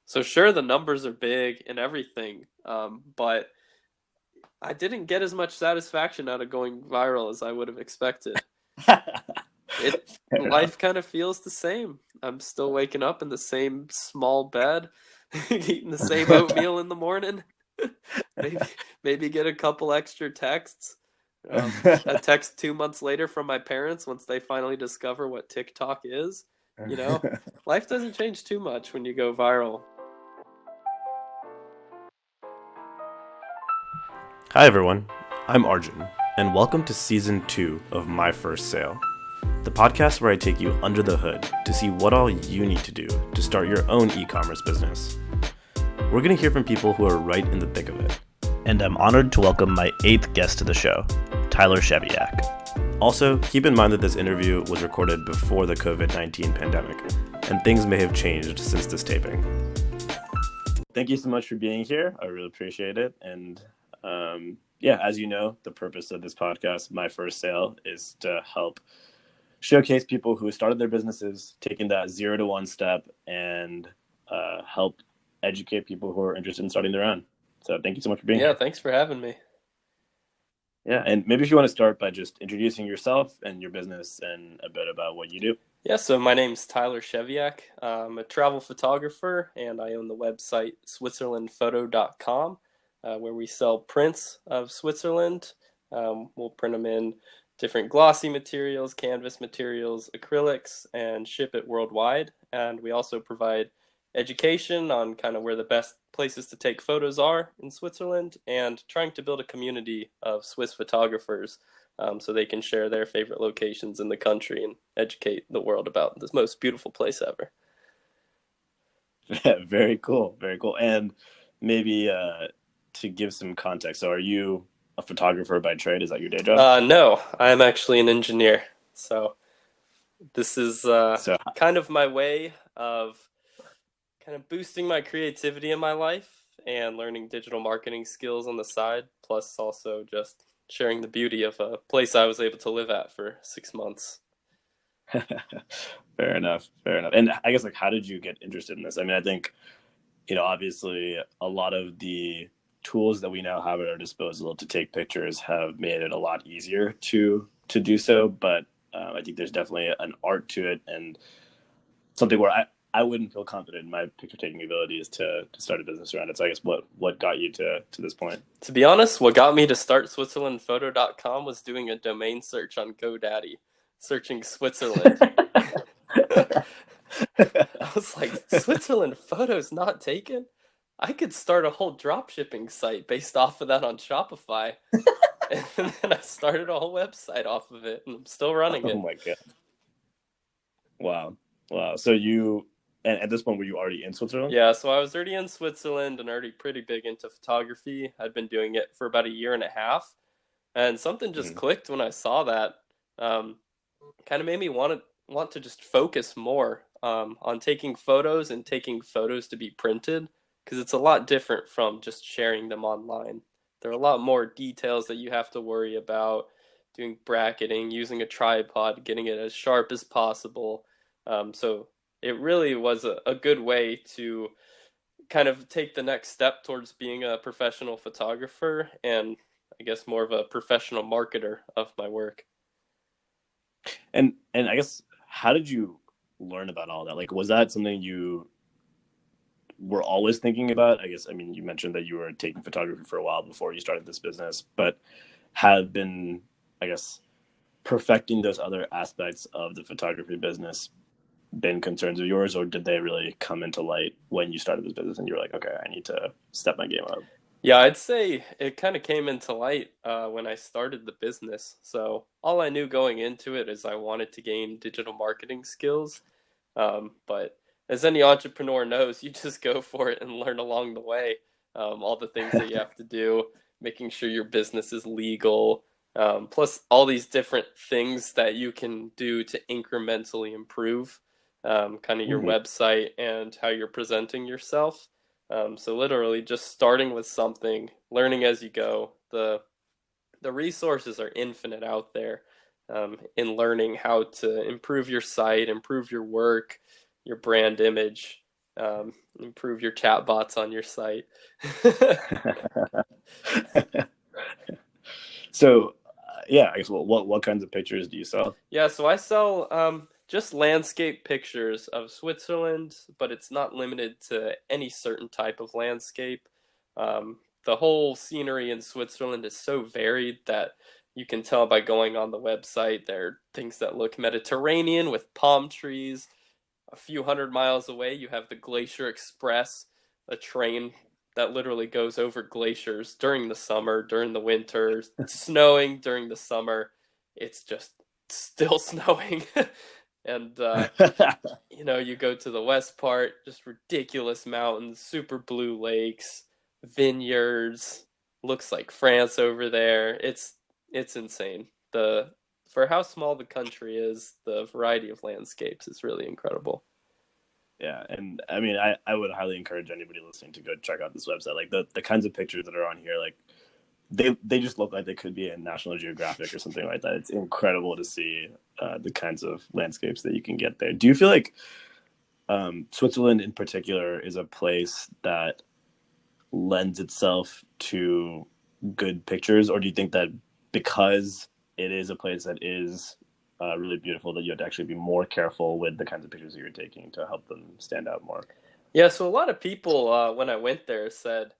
So sure, the numbers are big and everything, but I didn't get as much satisfaction out of going viral as I would have expected. It Fair enough. Life kind of feels the same. I'm still waking up in the same small bed, eating the same oatmeal in the morning. Maybe maybe get a couple extra texts. A text 2 months later from my parents once they finally discover what TikTok is. You know, life doesn't change too much when you go viral. Hi everyone, I'm Arjun, and welcome to Season 2 of My First Sale, the podcast where I take you under the hood to see what all you need to do to start your own e-commerce business. We're going to hear from people who are right in the thick of it. And I'm honored to welcome my 8th guest to the show, Tyler Scheviak. Also, keep in mind that this interview was recorded before the COVID-19 pandemic, and things may have changed since this taping. Thank you so much for being here. I really appreciate it. And as you know, the purpose of this podcast, My First Sale, is to help showcase people who started their businesses, taking that 0 to 1 step, and help educate people who are interested in starting their own. So thank you so much for being Yeah, here. thanks for having me. Yeah, and maybe if you want to start by just introducing yourself and your business and a bit about what you do. Yeah, so my name's Tyler Scheviak. I'm a travel photographer and I own the website switzerlandphoto.com, where we sell prints of Switzerland. We'll print them in different glossy materials, canvas materials, acrylics, and ship it worldwide. And we also provide education on kind of where the best places to take photos are in Switzerland and trying to build a community of Swiss photographers so they can share their favorite locations in the country and educate the world about this most beautiful place ever. Very cool, very cool. And maybe to give some context, so are you a photographer by trade? Is that your day job? No, I'm actually an engineer. So this is So kind of my way of kind of boosting my creativity in my life and learning digital marketing skills on the side, plus also just sharing the beauty of a place I was able to live at for 6 months. fair enough, fair enough. And I guess, like, how did you get interested in this? I mean, I think, obviously a lot of the tools that we now have at our disposal to take pictures have made it a lot easier to do so. But I think there's definitely an art to it, and something where I wouldn't feel confident in my picture taking abilities to start a business around it. So I guess what got you to this point? To be honest, what got me to start SwitzerlandPhoto.com was doing a domain search on GoDaddy, searching Switzerland. I was like, Switzerland photos not taken? I could start a whole drop shipping site based off of that on Shopify. And then I started a whole website off of it, and I'm still running Oh it. my god! Wow, wow. So you, and at this point, were you already in Switzerland? Yeah, so I was already in Switzerland and already pretty big into photography. I'd been doing it for about a year and a half, and something just Mhm. clicked when I saw that. Um, Kind of made me want to just focus more on taking photos and taking photos to be printed because it's a lot different from just sharing them online. There are a lot more details that you have to worry about doing bracketing, using a tripod, getting it as sharp as possible. So it really was a good way to kind of take the next step towards being a professional photographer and I guess more of a professional marketer of my work. And I guess, how did you learn about all that? Like, was that something you were always thinking about? I guess, I mean, you mentioned that you were taking photography for a while before you started this business, but have been, I guess, perfecting those other aspects of the photography business been concerns of yours, or did they really come into light when you started this business and you were like, okay, I need to step my game up? Yeah, I'd say it kind of came into light when I started the business. So all I knew going into it is I wanted to gain digital marketing skills. But as any entrepreneur knows, you just go for it and learn along the way. All the things that you have to do, making sure your business is legal, plus all these different things that you can do to incrementally improve kind of your Mm-hmm. website and how you're presenting yourself. So literally just starting with something, learning as you go. The resources are infinite out there in learning how to improve your site, improve your work, your brand image. Improve your chat bots on your site. So, yeah, I guess what kinds of pictures do you sell? Yeah, so I sell just landscape pictures of Switzerland, but it's not limited to any certain type of landscape. The whole scenery in Switzerland is so varied that you can tell by going on the website. There are things that look Mediterranean with palm trees. A few hundred miles away, you have the Glacier Express, a train that literally goes over glaciers during the summer, during the winter, it's snowing during the summer. It's just still snowing. And you go to the west part, just ridiculous mountains, super blue lakes, vineyards, looks like France over there. It's insane. The For how small the country is, the variety of landscapes is really incredible. Yeah, and I mean, I would highly encourage anybody listening to go check out this website. Like the kinds of pictures that are on here, like they just look like they could be in National Geographic or something like that. It's incredible to see the kinds of landscapes that you can get there. Do you feel like Switzerland in particular is a place that lends itself to good pictures, or do you think that because it is a place that is really beautiful, that you have to actually be more careful with the kinds of pictures that you're taking to help them stand out more? Yeah, so a lot of people when I went there said,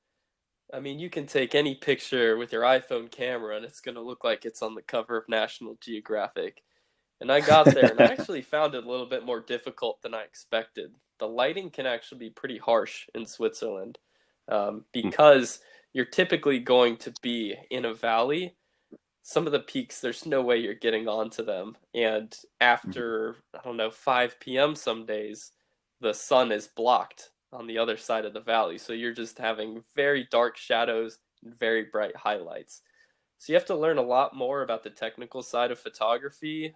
I mean, you can take any picture with your iPhone camera and it's going to look like it's on the cover of National Geographic. And I got there and I actually found it a little bit more difficult than I expected. The lighting can actually be pretty harsh in Switzerland because you're typically going to be in a valley. Some of the peaks, there's no way you're getting onto them. And after, I don't know, 5 p.m. some days, the sun is blocked on the other side of the valley. So you're just having very dark shadows and very bright highlights. So you have to learn a lot more about the technical side of photography.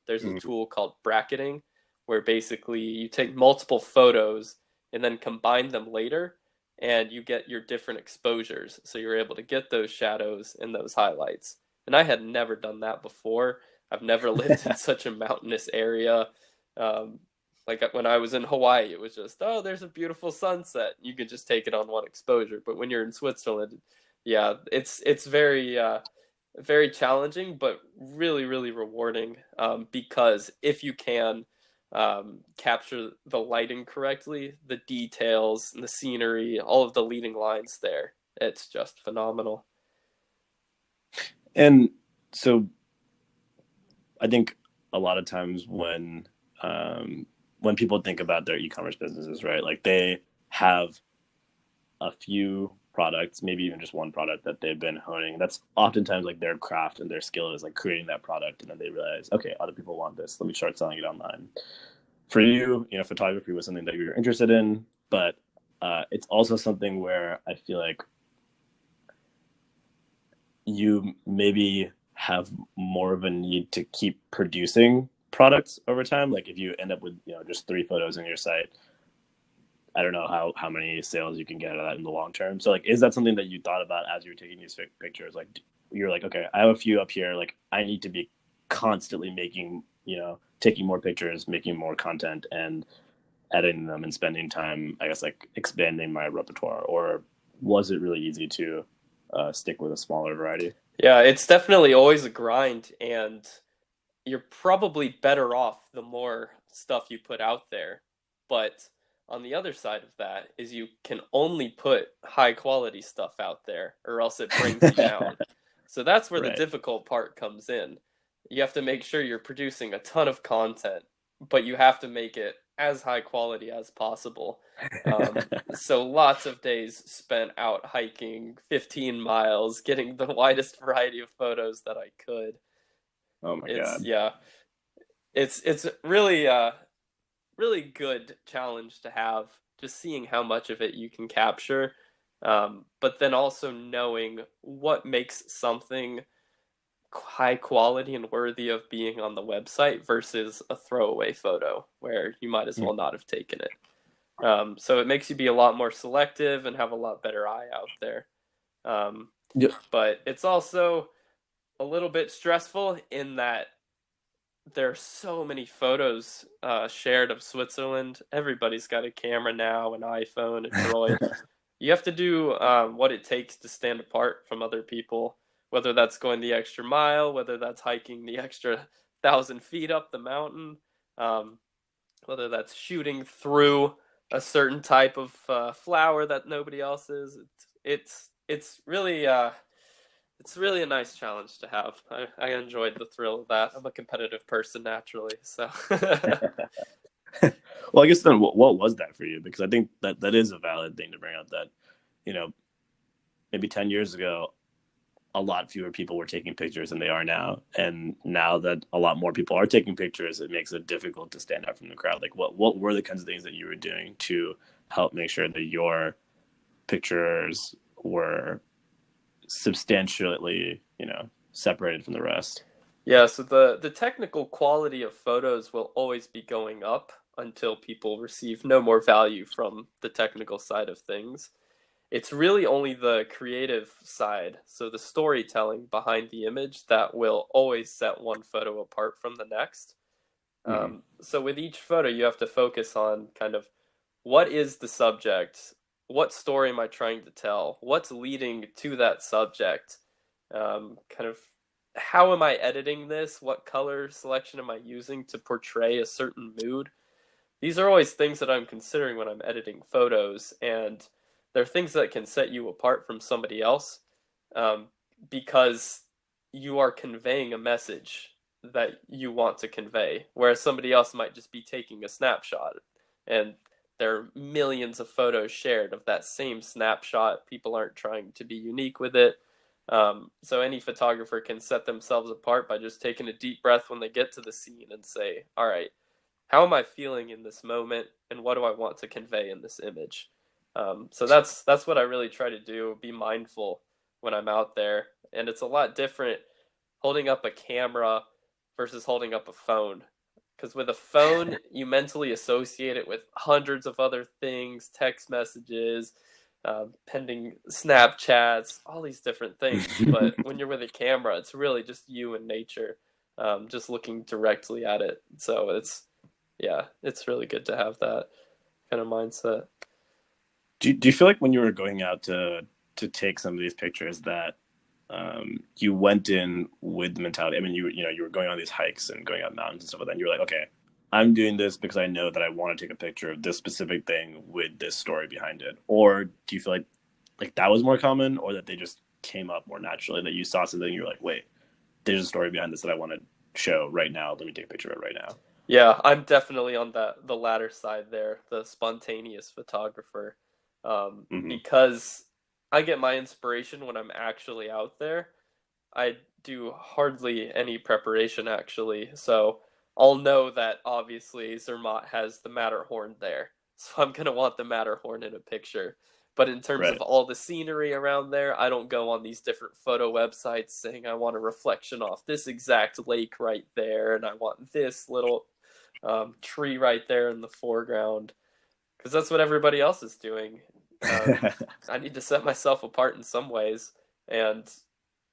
There's a Mm-hmm. tool called bracketing, where basically you take multiple photos and then combine them later, and you get your different exposures. So you're able to get those shadows and those highlights. And I had never done that before. I've never lived in such a mountainous area. Um, like when I was in Hawaii, it was just, oh, there's a beautiful sunset. You could just take it on one exposure. But when you're in Switzerland, yeah, it's very challenging, but really really rewarding because if you can capture the lighting correctly, the details and the scenery, all of the leading lines there, it's just phenomenal. And so I think a lot of times when people think about their e-commerce businesses, right? Like they have a few products, maybe even just one product that they've been honing. That's oftentimes like their craft and their skill is like creating that product, and then they realize, okay, other people want this. Let me start selling it online. For you, photography was something that you were interested in, but it's also something where I feel like you maybe have more of a need to keep producing products over time. Like if you end up with just three photos on your site, I don't know how many sales you can get out of that in the long term. So like, is that something that you thought about as you were taking these pictures? Like you're like, okay, I have a few up here. Like I need to be constantly making, taking more pictures, making more content, and editing them and spending time, I guess, like expanding my repertoire. Or was it really easy to stick with a smaller variety? Yeah, it's definitely always a grind, and you're probably better off the more stuff you put out there. But on the other side of that is you can only put high quality stuff out there, or else it brings you down. So that's where the Right. difficult part comes in. You have to make sure you're producing a ton of content, but you have to make it as high quality as possible. So lots of days spent out hiking 15 miles, getting the widest variety of photos that I could. Oh my It's god. yeah, it's really really good challenge to have, just seeing how much of it you can capture, but then also knowing what makes something high quality and worthy of being on the website versus a throwaway photo where you might as well not have taken it. So it makes you be a lot more selective and have a lot better eye out there. Um, Yeah. but it's also a little bit stressful in that there are so many photos shared of Switzerland. Everybody's got a camera now, an iPhone, a Droid. You have to do what it takes to stand apart from other people, whether that's going the extra mile, whether that's hiking the extra 1,000 feet up the mountain, um, whether that's shooting through a certain type of flower that nobody else is. It's really a nice challenge to have. I enjoyed the thrill of that. I'm a competitive person naturally, so Well, I guess then what was that for you? Because I think that is a valid thing to bring up. That you know maybe 10 years ago, a lot fewer people were taking pictures than they are now, and now that a lot more people are taking pictures, it makes it difficult to stand out from the crowd. Like, what were the kinds of things that you were doing to help make sure that your pictures were substantially, separated from the rest? yeah. So the technical quality of photos will always be going up until people receive no more value from the technical side of things. It's really only the creative side, so the storytelling behind the image, that will always set one photo apart from the next. Mm-hmm. So with each photo, you have to focus on kind of what is the subject, what story am I trying to tell, what's leading to that subject, kind of how am I editing this, what color selection am I using to portray a certain mood. These are always things that I'm considering when I'm editing photos, and they're things that can set you apart from somebody else, um, because you are conveying a message that you want to convey, whereas somebody else might just be taking a snapshot, and there are millions of photos shared of that same snapshot. People aren't trying to be unique with it. So any photographer can set themselves apart by just taking a deep breath when they get to the scene and say, all right, how am I feeling in this moment, and what do I want to convey in this image? So that's what I really try to do. Be mindful when I'm out there, and it's a lot different holding up a camera versus holding up a phone. Because with a phone, you mentally associate it with hundreds of other things, text messages, pending Snapchats, all these different things. But when you're with a camera, it's really just you and nature, just looking directly at it. So yeah, it's really good to have that kind of mindset. Do you feel like when you were going out to take some of these pictures that you went in with the mentality? I mean, you were going on these hikes and going up mountains and stuff like that. And you were like, okay, I'm doing this because I know that I want to take a picture of this specific thing with this story behind it. Or do you feel like that was more common, or that they just came up more naturally? That you saw something and you're like, wait, there's a story behind this that I want to show right now. Let me take a picture of it right now. Yeah, I'm definitely on the latter side there, the spontaneous photographer, Mm-hmm. because I get my inspiration when I'm actually out there. I do hardly any preparation actually, so I'll know that obviously Zermatt has the Matterhorn there, so I'm gonna want the Matterhorn in a picture. But in terms of Right. all the scenery around there, I don't go on these different photo websites saying I want a reflection off this exact lake right there, and I want this little tree right there in the foreground, because that's what everybody else is doing. Um, I need to set myself apart in some ways, and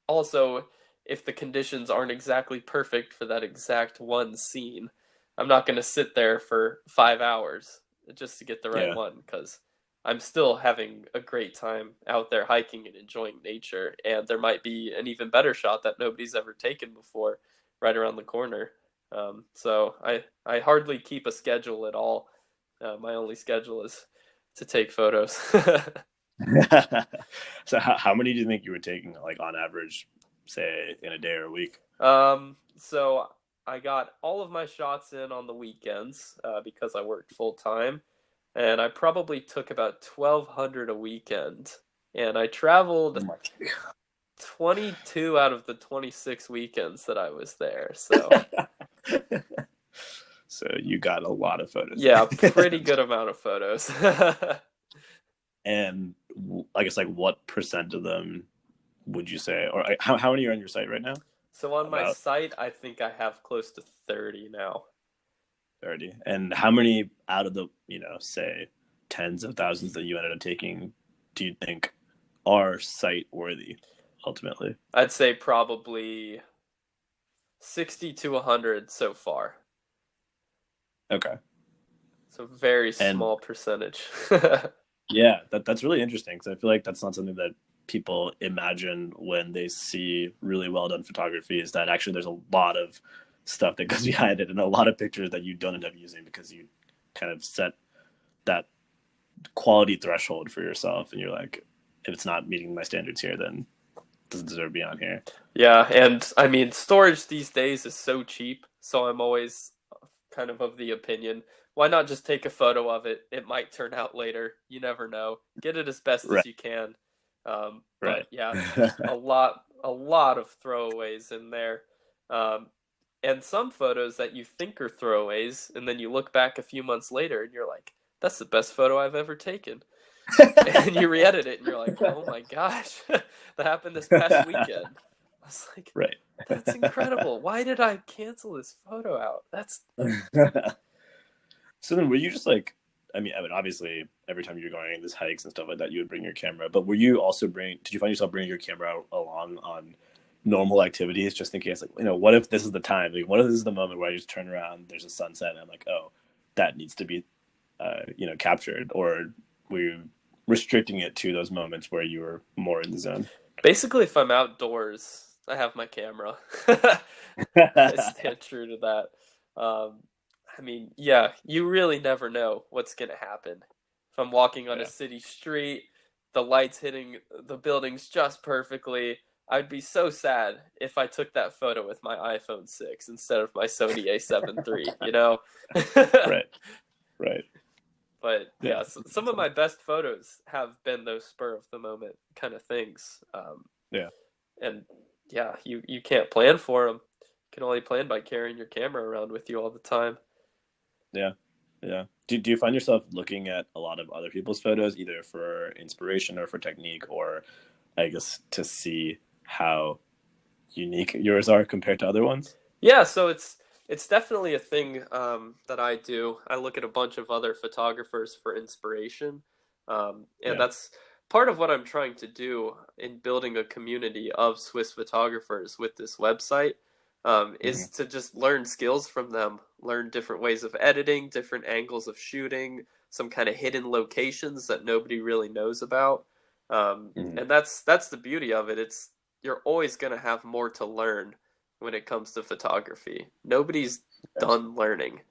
also, if the conditions aren't exactly perfect for that exact one scene, I'm not going to sit there for 5 hours just to get the right Yeah. one, because I'm still having a great time out there hiking and enjoying nature, and there might be an even better shot that nobody's ever taken before right around the corner. So I hardly keep a schedule at all. My only schedule is to take photos. So how many do you think you were taking, like on average, say in a day or a week? So I got all of my shots in on the weekends because I worked full time, and I probably took about 1,200 a weekend, and I traveled Oh my 22 out of the 26 weekends that I was there. So So you got a lot of photos. yeah, pretty good amount of photos. And I guess, like, what percent of them would you say, or how many are on your site right now? So on my About site, I think I have close to 30 now. 30. And how many out of the, say tens of thousands that you ended up taking do you think are site worthy ultimately? I'd say probably 60 to 100 so far. Okay. So very And small percentage. yeah, that's really interesting because I feel like that's not something that people imagine when they see really well done photography, is that actually there's a lot of stuff that goes behind it and a lot of pictures that you don't end up using because you kind of set that quality threshold for yourself and you're like, if it's not meeting my standards here, then it doesn't deserve to be on here. Yeah, and I mean, storage these days is so cheap, so I'm always kind of the opinion, why not just take a photo of it? It might turn out later. You never know. Get it as best Right. as you can. But Right. yeah, just a lot of throwaways in there. Um, and some photos that you think are throwaways, and then you look back a few months later and you're like, that's the best photo I've ever taken. And you re-edit it and you're like, oh my gosh, that happened this past weekend. I was like, Right. that's incredible. Why did I cancel this photo out? That's So then were you just like, I mean, obviously every time you're going on these hikes and stuff like that, you would bring your camera, but were you also did you find yourself bringing your camera along on normal activities just in case, like, what if this is the time, like, what if this is the moment where I just turn around, there's a sunset and I'm like, oh, that needs to be, captured, or were you restricting it to those moments where you were more in the zone? basically if I'm outdoors, I have my camera. I stand true to that. I mean, yeah, you really never know what's gonna happen. If I'm walking on a Yeah. city street, the lights hitting the buildings just perfectly, I'd be so sad if I took that photo with my iPhone 6 instead of my Sony A7 III, you know? Right. Right. But Yeah. yeah, some of my best photos have been those spur of the moment kind of things. Yeah. And yeah, you can't plan for them. You can only plan by carrying your camera around with you all the time. Yeah. Yeah. Do you find yourself looking at a lot of other people's photos, either for inspiration or for technique, or I guess to see how unique yours are compared to other ones? Yeah, so it's definitely a thing that I do. I look at a bunch of other photographers for inspiration, and Yeah. that's part of what I'm trying to do in building a community of Swiss photographers with this website. Hmm. Is to just learn skills from them, learn different ways of editing, different angles of shooting, some kind of hidden locations that nobody really knows about. Hmm. And that's the beauty of it. It's you're always going to have more to learn when it comes to photography. Nobody's done learning.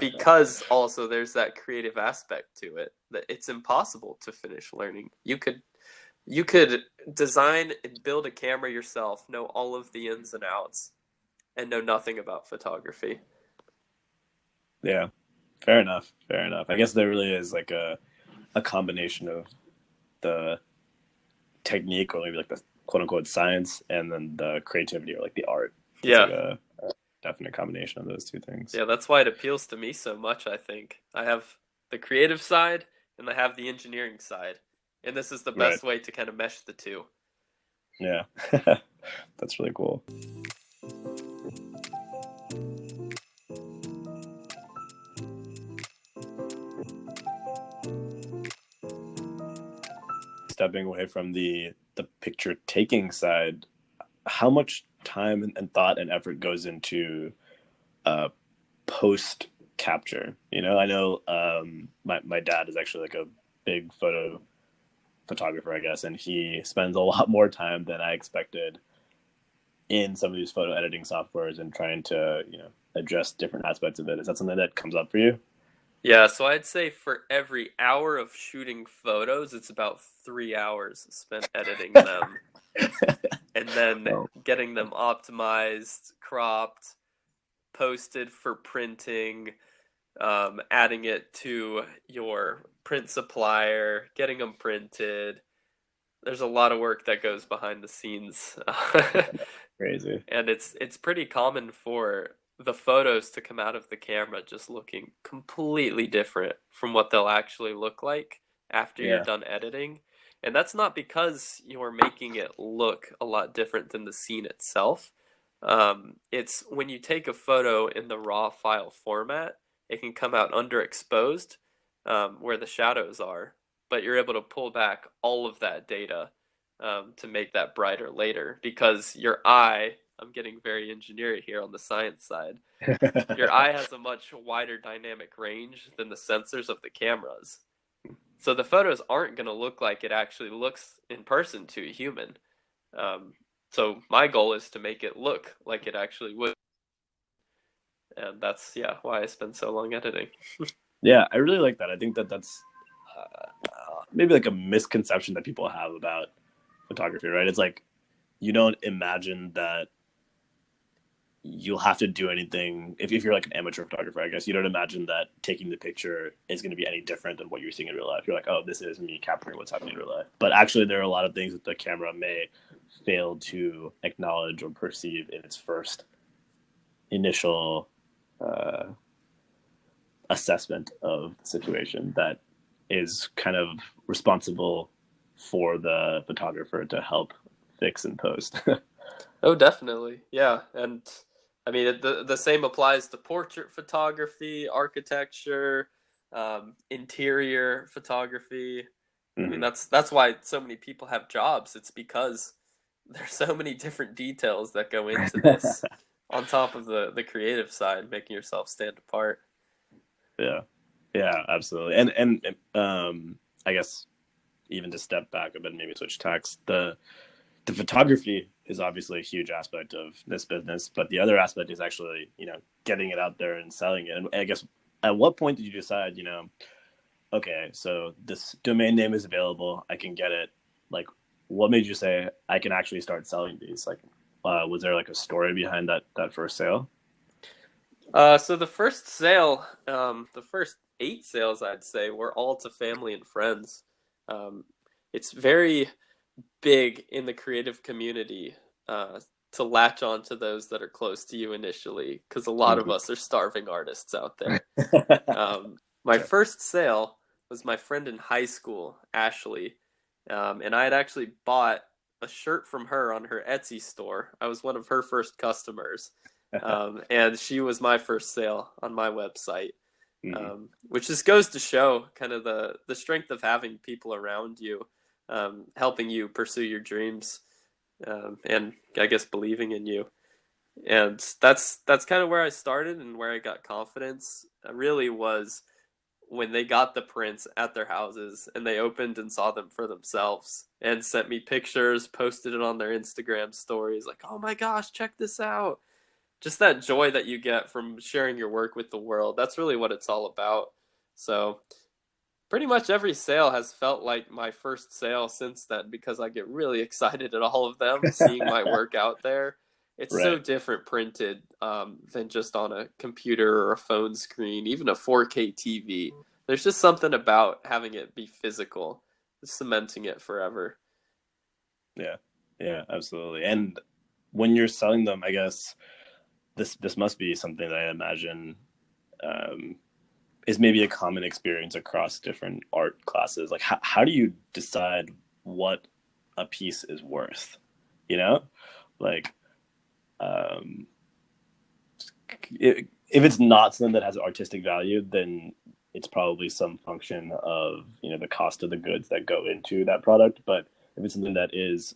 Because also there's that creative aspect to it that it's impossible to finish learning. You could design and build a camera yourself, know all of the ins and outs, and know nothing about photography. Yeah. Fair enough. Fair enough. I guess there really is like a combination of the technique, or maybe like the quote unquote science, and then the creativity or like the art. It's like Yeah. a definite combination of those two things. Yeah, that's why it appeals to me so much, I think. I have the creative side and I have the engineering side. And this is the Right. best way to kind of mesh the two. Yeah. That's really cool. Stepping away from the picture taking side, how much time and thought and effort goes into uh, post capture? I know, my dad is actually like a big photographer, I guess, and he spends a lot more time than I expected in some of these photo editing softwares and trying to address different aspects of it. Is that something that comes up for you? Yeah, so I'd say for every hour of shooting photos, it's about 3 hours spent editing them and then Oh, getting them optimized, cropped, posted for printing, adding it to your print supplier, getting them printed. There's a lot of work that goes behind the scenes. crazy. And it's pretty common for the photos to come out of the camera just looking completely different from what they'll actually look like after you're Yeah. done editing. And that's not because you're making it look a lot different than the scene itself. It's when you take a photo in the raw file format, it can come out underexposed, where the shadows are, but you're able to pull back all of that data to make that brighter later because your eye I'm getting very engineering here on the science side. Your eye has a much wider dynamic range than the sensors of the cameras. So the photos aren't going to look like it actually looks in person to a human. Um, so my goal is to make it look like it actually would. And that's, yeah, why I spend so long editing. Yeah, I really like that. I think that that's maybe like a misconception that people have about photography, right? It's like you don't imagine that you'll have to do anything if you're like an amateur photographer. I guess you don't imagine that taking the picture is going to be any different than what you're seeing in real life. You're like, oh, this is me capturing what's happening in real life. But actually, there are a lot of things that the camera may fail to acknowledge or perceive in its first initial uh, assessment of the situation that is kind of responsible for the photographer to help fix and post. Oh, definitely. Yeah. And I mean, the same applies to portrait photography, architecture, interior photography. I mean, Mm-hmm. that's why so many people have jobs. It's because there's so many different details that go into this on top of the creative side, making yourself stand apart. Yeah, yeah, absolutely. And I guess even to step back a bit, maybe switch tacks. The photography is obviously a huge aspect of this business, but the other aspect is actually getting it out there and selling it. And I guess at what point did you decide okay, so this domain name is available, I can get it. Like, what made you say I can actually start selling these? Like, was there like a story behind that first sale? So the first sale, the first 8 sales, I'd say, were all to family and friends. Um, it's very big in the creative community to latch on to those that are close to you initially, because a lot of Mm-hmm. us are starving artists out there. My first sale was my friend in high school, Ashley, and I had actually bought a shirt from her on her Etsy store. I was one of her first customers, and she was my first sale on my website. Mm-hmm. Which just goes to show kind of the strength of having people around you, helping you pursue your dreams, and I guess believing in you. And that's kind of where I started and where I got confidence. It really was when they got the prints at their houses and they opened and saw them for themselves and sent me pictures, posted it on their Instagram stories, like, oh my gosh, check this out. Just that joy that you get from sharing your work with the world. That's really what it's all about. So, pretty much every sale has felt like my first sale since then because I get really excited at all of them, seeing my work out there. It's so Right. different printed than just on a computer or a phone screen, even a 4K TV. There's just something about having it be physical, cementing it forever. Yeah. Yeah, absolutely. And when you're selling them, I guess this must be something that I imagine um, is maybe a common experience across different art classes. Like, how do you decide what a piece is worth? You know, like um, if it's not something that has artistic value, then it's probably some function of the cost of the goods that go into that product. But if it's something that is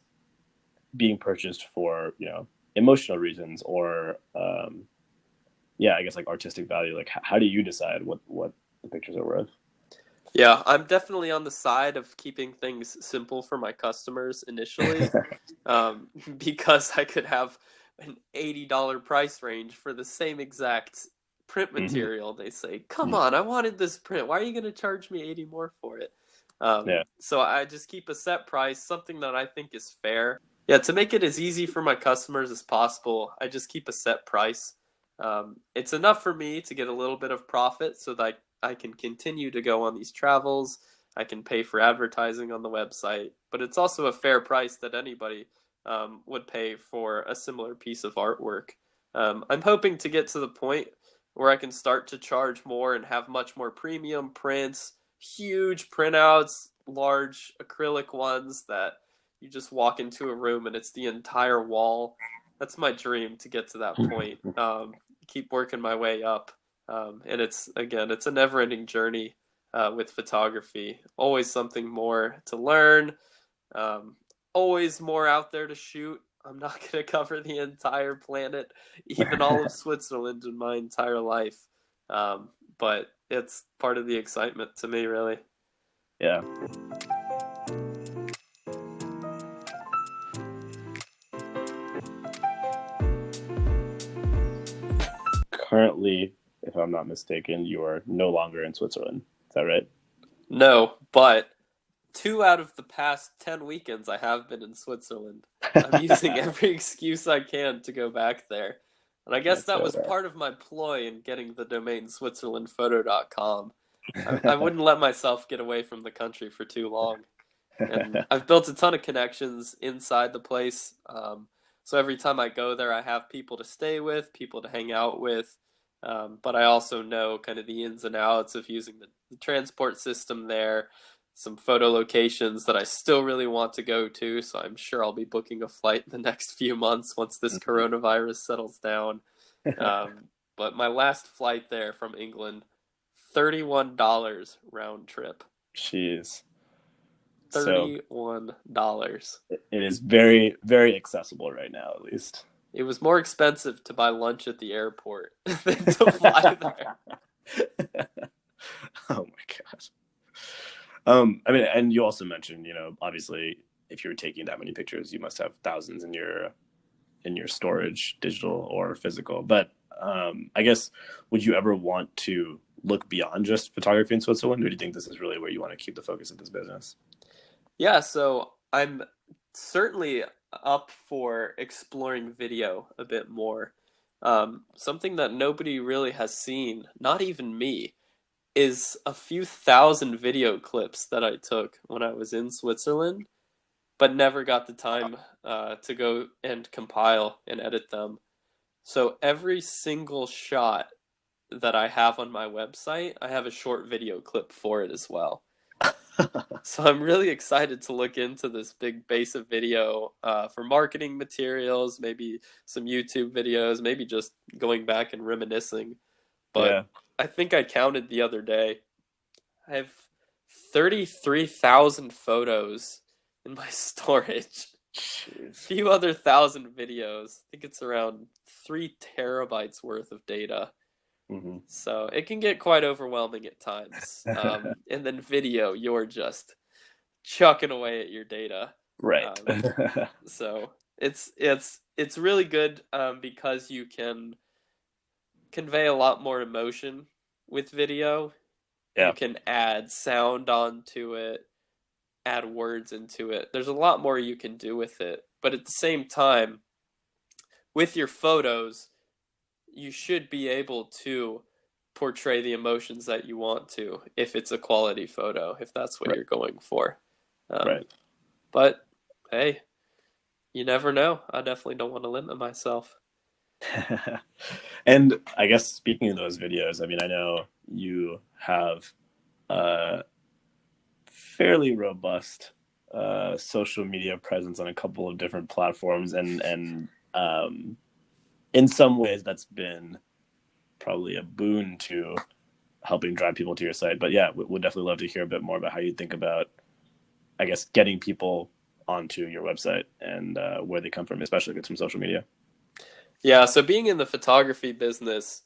being purchased for emotional reasons or yeah, I guess like artistic value, like how do you decide what the pictures are worth? Yeah, I'm definitely on the side of keeping things simple for my customers initially, because I could have an $80 price range for the same exact print Hmm. material. They say, "Come on, I wanted this print. Why are you going to charge me 80 more for it?" Yeah. So I just keep a set price, something that I think is fair. Yeah, to make it as easy for my customers as possible, I just keep a set price. It's enough for me to get a little bit of profit so that I can continue to go on these travels. I can pay for advertising on the website, but it's also a fair price that anybody would pay for a similar piece of artwork. I'm hoping to get to the point where I can start to charge more and have much more premium prints, huge printouts, large acrylic ones that you just walk into a room and it's the entire wall. That's my dream to get to that point. Keep working my way up. And it's a never ending journey with photography. Always something more to learn, um, always more out there to shoot. I'm not going to cover the entire planet, even all of Switzerland in my entire life. But it's part of the excitement to me, really. Yeah. Currently, if I'm not mistaken, you are no longer in Switzerland. Is that right? No, but 2 out of the past 10 weekends I have been in Switzerland. I'm using every excuse I can to go back there. And I guess That's that so was part of my ploy in getting the domain switzerlandphoto.com. I rad. wouldn't let myself get away from the country for too long. And I've built a ton of connections inside the place. So every time I go there, I have people to stay with, people to hang out with. But I also know kind of the ins and outs of using the transport system there, some photo locations that I still really want to go to. So I'm sure I'll be booking a flight in the next few months once this coronavirus settles down. But my last flight there from England, $31 round trip. Jeez. So $31. it is very, very accessible right now, at least. It was more expensive to buy lunch at the airport than to fly there. Oh my gosh. I mean, and you also mentioned, obviously, if you're taking that many pictures, you must have thousands in your storage, digital or physical. But I guess, would you ever want to look beyond just photography in Switzerland, or do you think this is really where you want to keep the focus of this business? Yeah, so I'm certainly up for exploring video a bit more. Something that nobody really has seen, not even me, is a few thousand video clips that I took when I was in Switzerland, but never got the time to go and compile and edit them. So every single shot that I have on my website, I have a short video clip for it as well. So I'm really excited to look into this big base of video for marketing materials, maybe some YouTube videos, maybe just going back and reminiscing. But Yeah. I think I counted the other day. I have 33,000 photos in my storage. A Jeez. few other thousand videos. I think it's around 3 terabytes worth of data. Hmm. So it can get quite overwhelming at times. And then video, you're just chucking away at your data. Right. Um, so it's really good because you can convey a lot more emotion with video. You Yeah. can add sound onto it, add words into it. There's a lot more you can do with it. But at the same time, with your photos, you should be able to portray the emotions that you want to if it's a quality photo, if that's what Right. you're going for. Um, Right. but hey, you never know. I definitely don't want to limit myself. And I guess speaking of those videos, I mean, I know you have a fairly robust social media presence on a couple of different platforms, and in some ways that's been probably a boon to helping drive people to your site. But yeah, we'd definitely love to hear a bit more about how you think about, I guess, getting people onto your website and where they come from, especially if it's from social media. Yeah, so being in the photography business,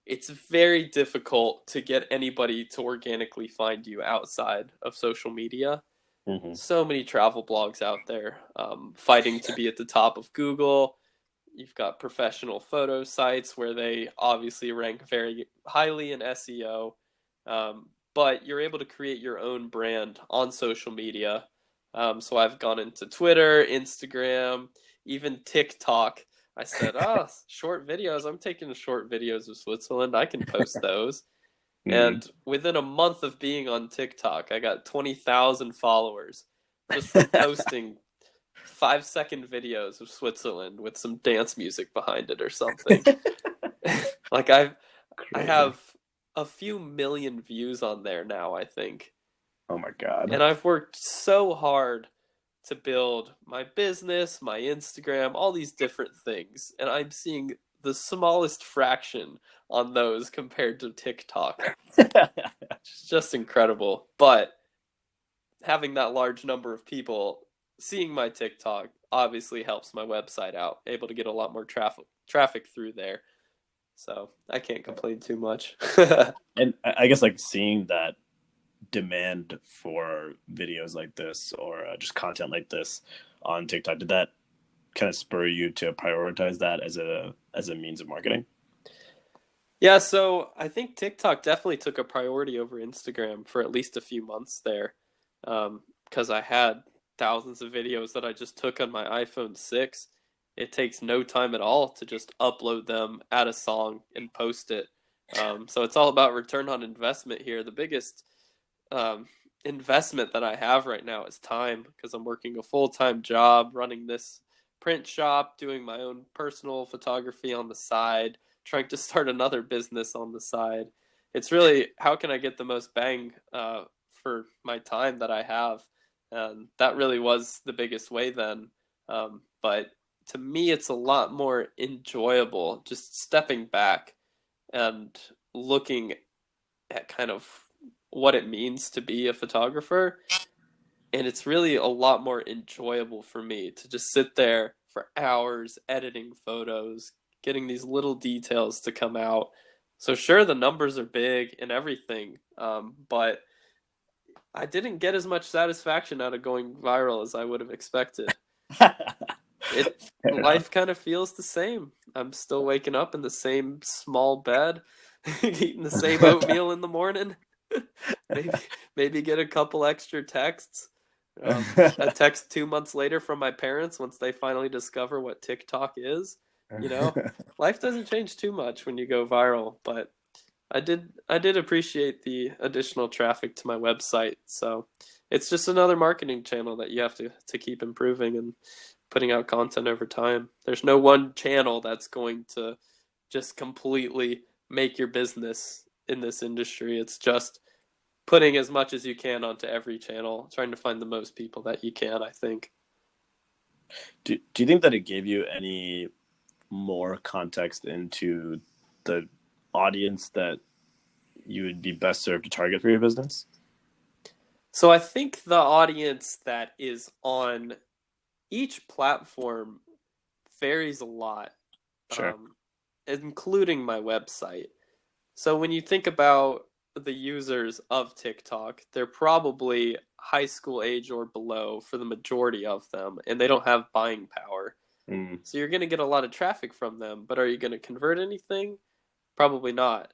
it's very difficult to get anybody to organically find you outside of social media. Hmm. So many travel blogs out there fighting to be at the top of Google. You've got professional photo sites where they obviously rank very highly in SEO, but you're able to create your own brand on social media. So I've gone into Twitter, Instagram, even TikTok. I said, oh, short videos. I'm taking short videos of Switzerland. I can post those. Hmm. And within a month of being on TikTok, I got 20,000 followers just from posting 5-second videos of Switzerland with some dance music behind it or something. Like I Crazy. have a few million views on there now, I think. Oh my God. And I've worked so hard to build my business, my Instagram, all these different things, and I'm seeing the smallest fraction on those compared to TikTok. It's just incredible. But having that large number of people seeing my TikTok obviously helps my website out, able to get a lot more traffic through there. So I can't complain too much. And I guess like seeing that demand for videos like this or just content like this on TikTok, did that kind of spur you to prioritize that as a means of marketing? Yeah, so I think TikTok definitely took a priority over Instagram for at least a few months there, because I had thousands of videos that I just took on my iPhone 6. It takes no time at all to just upload them, add a song, and post it. So it's all about return on investment here. The biggest um, investment that I have right now is time because I'm working a full-time job running this print shop, doing my own personal photography on the side, trying to start another business on the side. It's really how can I get the most bang for my time that I have, and that really was the biggest way then. But to me, it's a lot more enjoyable just stepping back and looking at kind of what it means to be a photographer. And it's really a lot more enjoyable for me to just sit there for hours editing photos, getting these little details to come out. So, sure, the numbers are big and everything, but I didn't get as much satisfaction out of going viral as I would have expected. It Fair enough. life kind of feels the same. I'm still waking up in the same small bed, eating the same oatmeal in the morning. maybe maybe get a couple extra texts. A text 2 months later from my parents once they finally discover what TikTok is. You know, life doesn't change too much when you go viral, but I did appreciate the additional traffic to my website. So it's just another marketing channel that you have to keep improving and putting out content over time. There's no one channel that's going to just completely make your business in this industry. It's just putting as much as you can onto every channel, trying to find the most people that you can, I think. Do you think that it gave you any more context into the audience that you would be best served to target for your business? So I think the audience that is on each platform varies a lot, Sure. um, including my website. So when you think about the users of TikTok, they're probably high school age or below for the majority of them, and they don't have buying power. Mm. So you're going to get a lot of traffic from them, but are you going to convert anything? Probably not.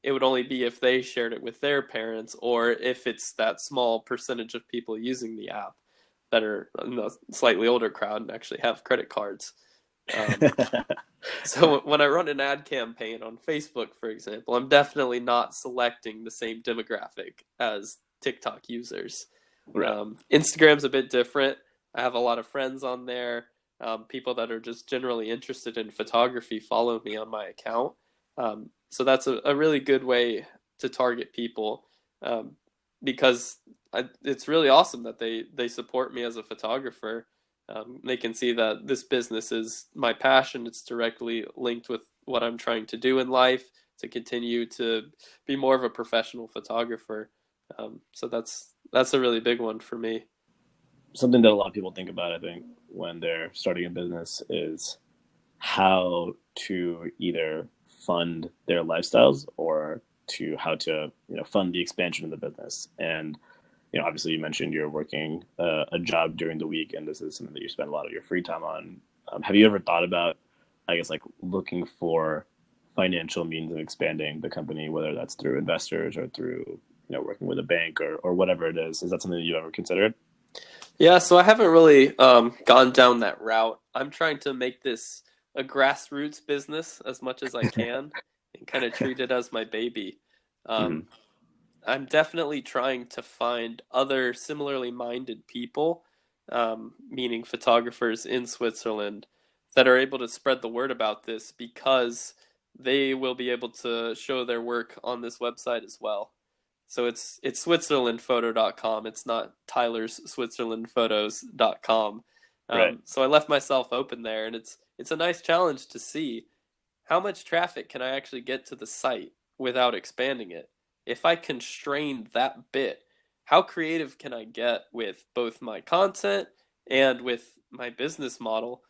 It would only be if they shared it with their parents or if it's that small percentage of people using the app that are in the slightly older crowd and actually have credit cards. Um, so when I run an ad campaign on Facebook, for example, I'm definitely not selecting the same demographic as TikTok users. Right. Instagram's a bit different. I have a lot of friends on there. People that are just generally interested in photography follow me on my account. So that's a really good way to target people, um, because it's really awesome that they support me as a photographer. They can see that this business is my passion. It's directly linked with what I'm trying to do in life to continue to be more of a professional photographer. So that's a really big one for me. Something that a lot of people think about, I think, when they're starting a business is how to either fund their lifestyles or to how to fund the expansion of the business. And obviously you mentioned you're working a job during the week, and this is something that you spend a lot of your free time on. Have you ever thought about, I guess, like looking for financial means of expanding the company, whether that's through investors or through working with a bank or whatever it is? Is that something that you've ever considered? Yeah, so I haven't really gone down that route. I'm trying to make this a grassroots business as much as I can and kind of treat it as my baby. Mm-hmm. Um, I'm definitely trying to find other similarly minded people, meaning photographers in Switzerland, that are able to spread the word about this because they will be able to show their work on this website as well. So it's switzerlandphoto.com. It's not Tyler's switzerlandphotos.com. Right. So I left myself open there, and it's a nice challenge to see how much traffic can I actually get to the site without expanding it. If I constrain that bit, how creative can I get with both my content and with my business model,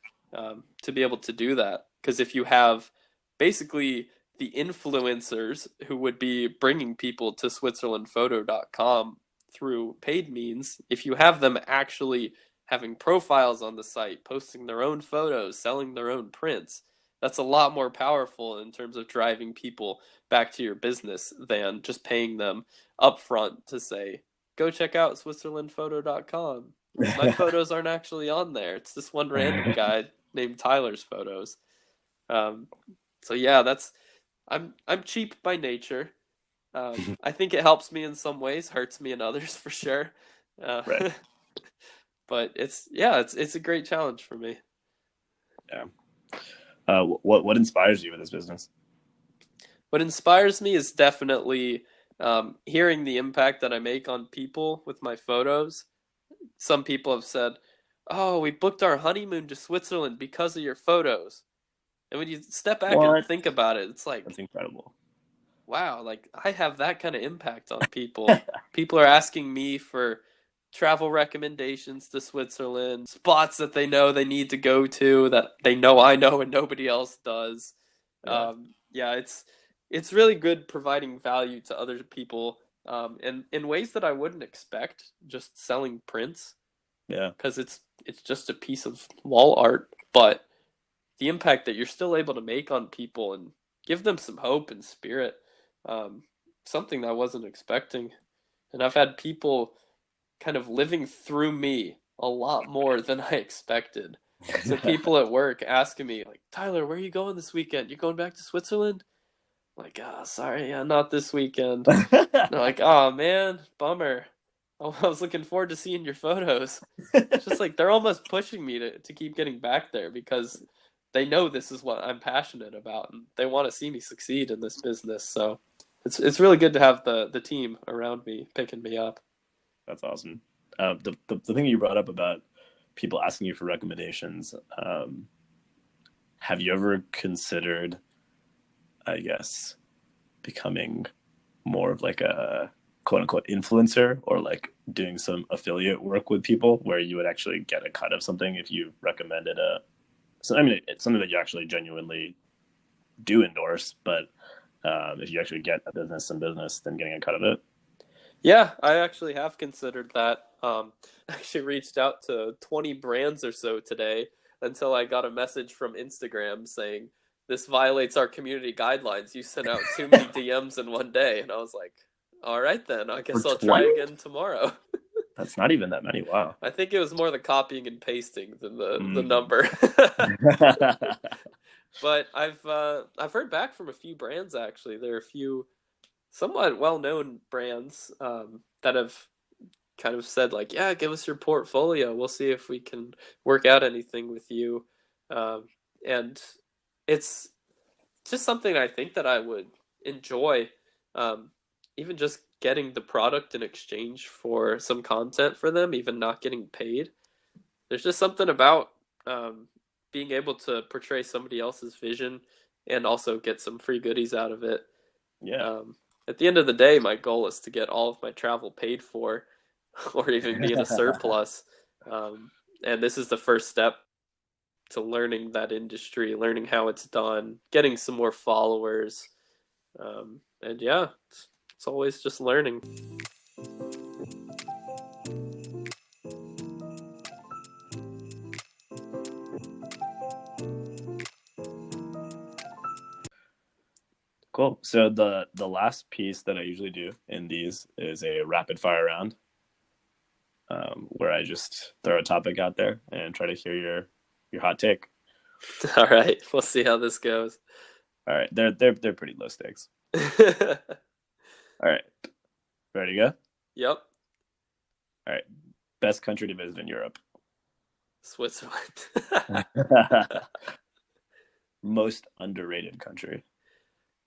to be able to do that. Because if you have basically the influencers who would be bringing people to SwitzerlandPhoto.com through paid means, if you have them actually having profiles on the site, posting their own photos, selling their own prints, that's a lot more powerful in terms of driving people back to your business than just paying them upfront to say, go check out SwitzerlandPhoto.com. My photos aren't actually on there. It's this one random guy named Tyler's photos. Um, so yeah, I'm cheap by nature. I think it helps me in some ways, hurts me in others for sure. Uh, Right. but it's a great challenge for me. Yeah. What inspires you in this business? What inspires me is definitely hearing the impact that I make on people with my photos. Some people have said, "Oh, we booked our honeymoon to Switzerland because of your photos." And when you step back and What? think about it, it's That's like, incredible. wow, like I have that kind of impact on people. People are asking me for travel recommendations to Switzerland, spots that they know they need to go to that they know I know and nobody else does. Yeah. Yeah, it's really good providing value to other people, and in ways that I wouldn't expect, just selling prints, Yeah. because it's just a piece of wall art, but the impact that you're still able to make on people and give them some hope and spirit, um, something that I wasn't expecting. And I've had people kind of living through me a lot more than I expected. So people at work asking me like, Tyler, where are you going this weekend? You going back to Switzerland? I'm like, ah, oh, sorry, yeah, not this weekend. And they're like, oh man, bummer. I was looking forward to seeing your photos. It's just like they're almost pushing me to keep getting back there because they know this is what I'm passionate about and they want to see me succeed in this business. So it's really good to have the team around me picking me up. That's awesome. The thing you brought up about people asking you for recommendations, have you ever considered, I guess, becoming more of like a quote unquote influencer or like doing some affiliate work with people where you would actually get a cut of something if you recommended a, so I mean, it's something that you actually genuinely do endorse, but if you actually get a business and business, then getting a cut of it. Yeah, I actually have considered that. I actually reached out to 20 brands or so today until I got a message from Instagram saying, this violates our community guidelines. You sent out too many DMs in one day. And I was like, all right, then. I For guess I'll try 20? again tomorrow. That's not even that many. Wow. I think it was more the copying and pasting than the Mm. number. But I've heard back from a few brands actually. There are a few somewhat well-known brands that have kind of said like, yeah, give us your portfolio. We'll see if we can work out anything with you. And it's just something I think that I would enjoy. Um, Even just getting the product in exchange for some content for them, even not getting paid. There's just something about um, being able to portray somebody else's vision and also get some free goodies out of it. Yeah. Um, at the end of the day, my goal is to get all of my travel paid for or even be in a surplus. Um, and this is the first step to learning that industry, learning how it's done, getting some more followers. And yeah, it's always just learning. Cool. So the last piece that I usually do in these is a rapid fire round, where I just throw a topic out there and try to hear your hot take. All right, we'll see how this goes. All right, they're pretty low stakes. All right, ready to go? Yep, All right, best country to visit in Europe. Switzerland. Most underrated country.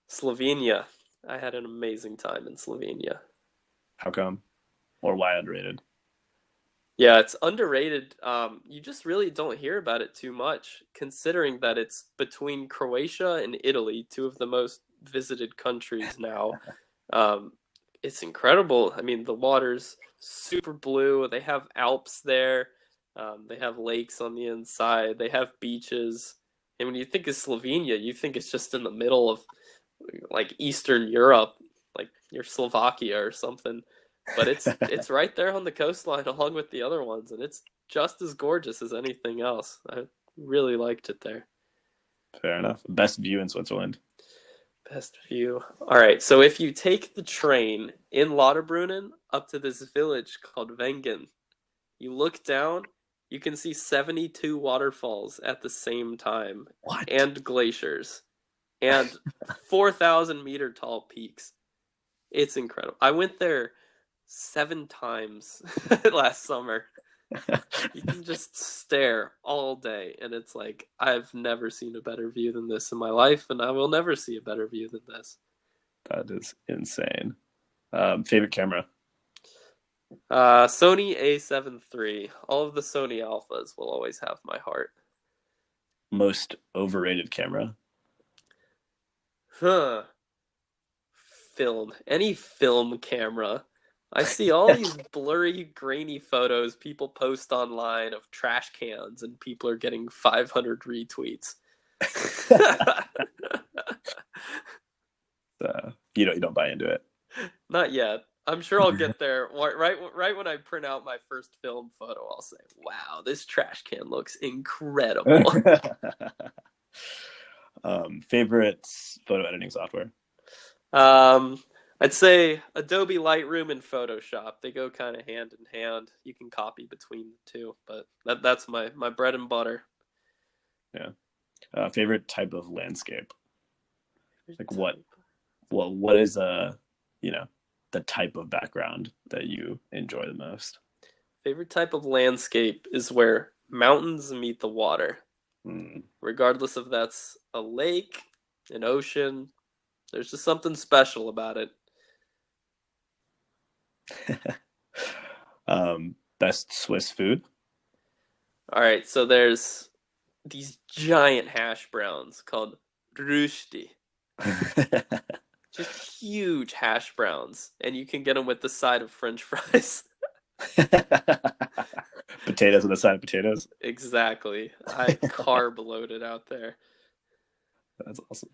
Slovenia. I had an amazing time in Slovenia. How come? Or why underrated? Yeah, it's underrated. You just really don't hear about it too much, considering that it's between Croatia and Italy, two of the most visited countries now. Um, it's incredible. I mean, the water's super blue. They have Alps there. They have lakes on the inside. They have beaches. And when you think of Slovenia, you think it's just in the middle of like Eastern Europe, like your Slovakia or something. But it's right there on the coastline along with the other ones, and it's just as gorgeous as anything else. I really liked it there. Fair enough. Best view in Switzerland. Best view. All right, so if you take the train in Lauterbrunnen up to this village called Wengen, you look down, you can see 72 waterfalls at the same time, What? and glaciers, and 4,000-meter tall peaks. It's incredible. I went there 7 times last summer. You can just stare all day, and it's like, I've never seen a better view than this in my life, and I will never see a better view than this. That is insane. Favorite camera? Sony A7 III. All of the Sony Alphas will always have my heart. Most overrated camera? Huh. Film. Any film camera. I see all these blurry, grainy photos people post online of trash cans, and people are getting 500 retweets. You don't buy into it. Not yet. I'm sure I'll get there. Right when I print out my first film photo, I'll say, "Wow, this trash can looks incredible." Favorite photo editing software? Um, I'd say Adobe Lightroom and Photoshop. They go kind of hand in hand. You can copy between the two, but that's my bread and butter. Yeah. Favorite type of landscape? Like what is the type of background that you enjoy the most? Favorite type of landscape is where mountains meet the water. Mm. Regardless if that's a lake, an ocean, there's just something special about it. Best Swiss food? All right, so there's these giant hash browns called Rüsti. Just huge hash browns, and you can get them with the side of French fries. Potatoes on the side of potatoes. Exactly. I carb loaded out there. That's awesome.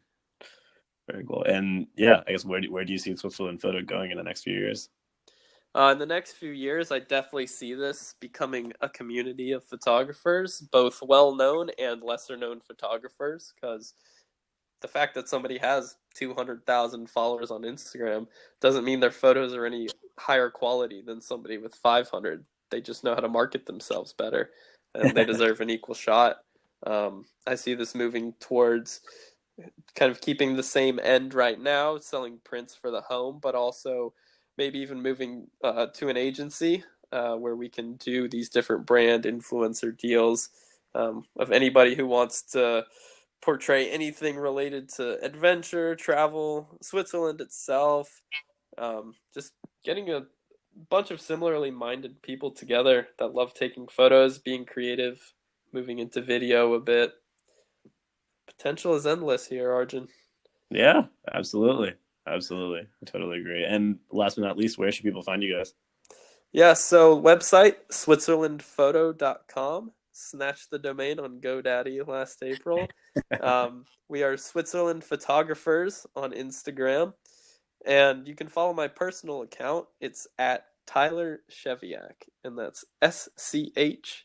Very cool. And yeah, I guess where do you see Switzerland photo going in the next few years? In the next few years, I definitely see this becoming a community of photographers, both well-known and lesser-known photographers, because the fact that somebody has 200,000 followers on Instagram doesn't mean their photos are any higher quality than somebody with 500. They just know how to market themselves better, and they deserve an equal shot. I see this moving towards kind of keeping the same end right now, selling prints for the home, but also maybe even moving to an agency where we can do these different brand influencer deals of anybody who wants to portray anything related to adventure, travel, Switzerland itself, just getting a bunch of similarly minded people together that love taking photos, being creative, moving into video a bit. Potential is endless here, Arjun. Yeah, absolutely. Absolutely. I totally agree. And last but not least, where should people find you guys? Yeah, so website switzerlandphoto.com. Snatched the domain on GoDaddy last April. We are Switzerland Photographers on Instagram. And you can follow my personal account. It's at Tyler Scheviak, and that's Scheviak.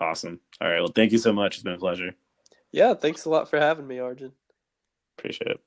Awesome. All right. Well, thank you so much. It's been a pleasure. Yeah, thanks a lot for having me, Arjun. Appreciate it.